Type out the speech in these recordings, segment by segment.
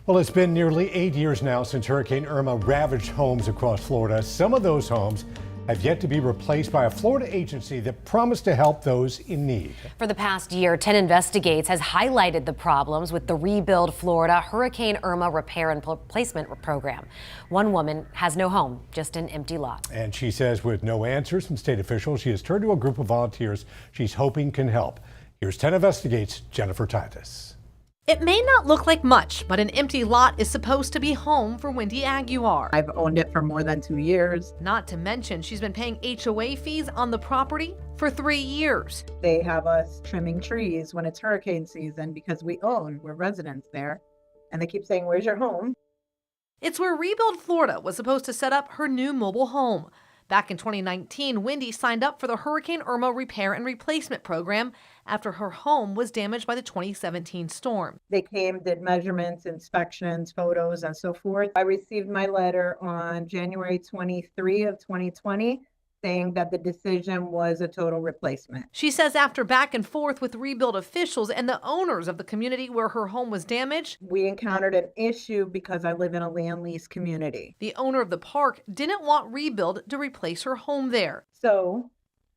Well, it's been nearly 8 years now since Hurricane Irma ravaged homes across Florida. Some of those homes have yet to be replaced by a Florida agency that promised to help those in need. For the past year, 10 Investigates has highlighted the problems with the Rebuild Florida Hurricane Irma Repair and Replacement Program. One woman has no home, just an empty lot. And she says with no answers from state officials, she has turned to a group of volunteers she's hoping can help. Here's 10 Investigates' Jennifer Titus. It may not look like much, but an empty lot is supposed to be home for Wendy Aguiar. I've owned it for more than 2 years. Not to mention, she's been paying HOA fees on the property for 3 years. They have us trimming trees when it's hurricane season because we're residents there. And they keep saying, "Where's your home?" It's where Rebuild Florida was supposed to set up her new mobile home. Back in 2019, Wendy signed up for the Hurricane Irma Repair and Replacement Program after her home was damaged by the 2017 storm. They came, did measurements, inspections, photos, and so forth. I received my letter on January 23 of 2020 saying that the decision was a total replacement. She says after back and forth with Rebuild officials and the owners of the community where her home was damaged, we encountered an issue because I live in a land lease community. The owner of the park didn't want Rebuild to replace her home there. So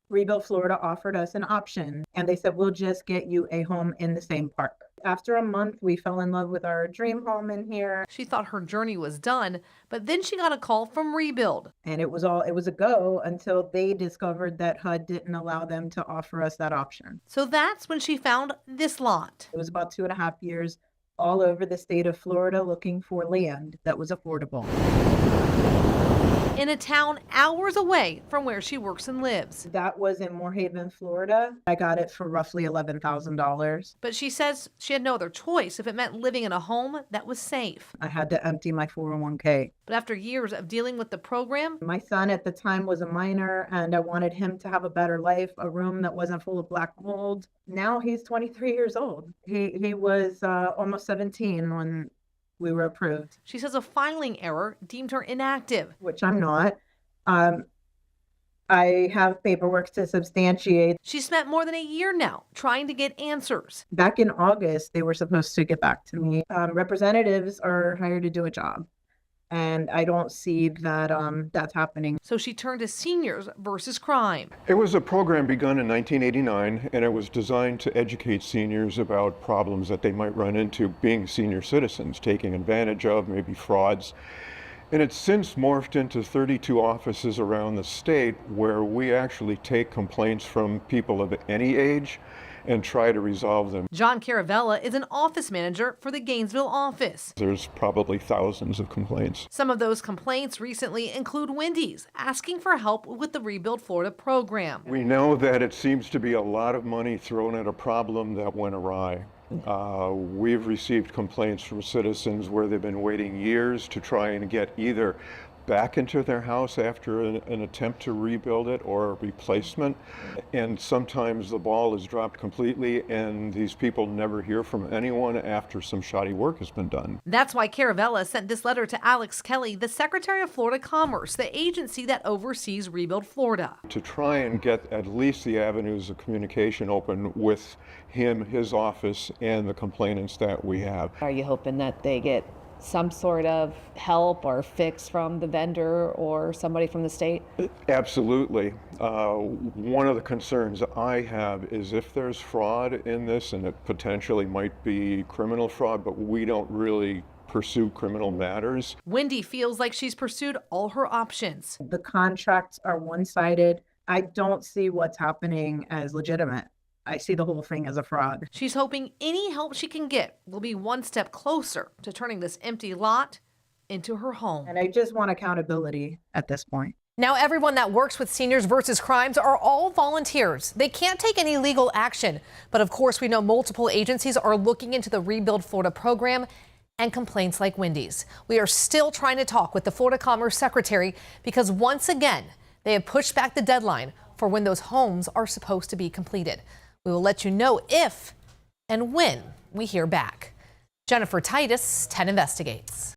Rebuild Florida offered us an option and they said, "We'll just get you a home in the same park." After a month, we fell in love with our dream home in here. She thought her journey was done, but then she got a call from Rebuild. And it was a go until they discovered that HUD didn't allow them to offer us that option. So that's when she found this lot. It was about 2.5 years all over the state of Florida looking for land that was affordable. In a town hours away from where she works and lives. That was in Moorhaven, Florida. I got it for roughly $11,000. But she says she had no other choice if it meant living in a home that was safe. I had to empty my 401k. But after years of dealing with the program, my son at the time was a minor and I wanted him to have a better life, a room that wasn't full of black mold. Now he's 23 years old. He was almost 17 when we were approved. She says a filing error deemed her inactive. Which I'm not. I have paperwork to substantiate. She spent more than a year now trying to get answers. Back in August, they were supposed to get back to me. Representatives are hired to do a job. And I don't see that that's happening. So she turned to Seniors versus Crime. It was a program begun in 1989, and it was designed to educate seniors about problems that they might run into being senior citizens, taking advantage of, maybe frauds. And it's since morphed into 32 offices around the state where we actually take complaints from people of any age and try to resolve them. John Caravella is an office manager for the Gainesville office. There's probably thousands of complaints. Some of those complaints recently include Wendy's asking for help with the Rebuild Florida program. We know that it seems to be a lot of money thrown at a problem that went awry. We've received complaints from citizens where they've been waiting years to try and get either back into their house after an attempt to rebuild it or a replacement. And sometimes the ball is dropped completely and these people never hear from anyone after some shoddy work has been done. That's why Caravella sent this letter to Alex Kelly, the Secretary of Florida Commerce, the agency that oversees Rebuild Florida. To try and get at least the avenues of communication open with him, his office, and the complainants that we have. Are you hoping that they get some sort of help or fix from the vendor or somebody from the state? Absolutely. One of the concerns I have is if there's fraud in this, and it potentially might be criminal fraud, but we don't really pursue criminal matters. Wendy feels like she's pursued all her options. The contracts are one-sided. I don't see what's happening as legitimate. I see the whole thing as a fraud. She's hoping any help she can get will be one step closer to turning this empty lot into her home. And I just want accountability at this point. Now, everyone that works with Seniors versus Crimes are all volunteers. They can't take any legal action. But of course, we know multiple agencies are looking into the Rebuild Florida program and complaints like Wendy's. We are still trying to talk with the Florida Commerce Secretary because once again, they have pushed back the deadline for when those homes are supposed to be completed. We will let you know if and when we hear back. Jennifer Titus, 10 Investigates.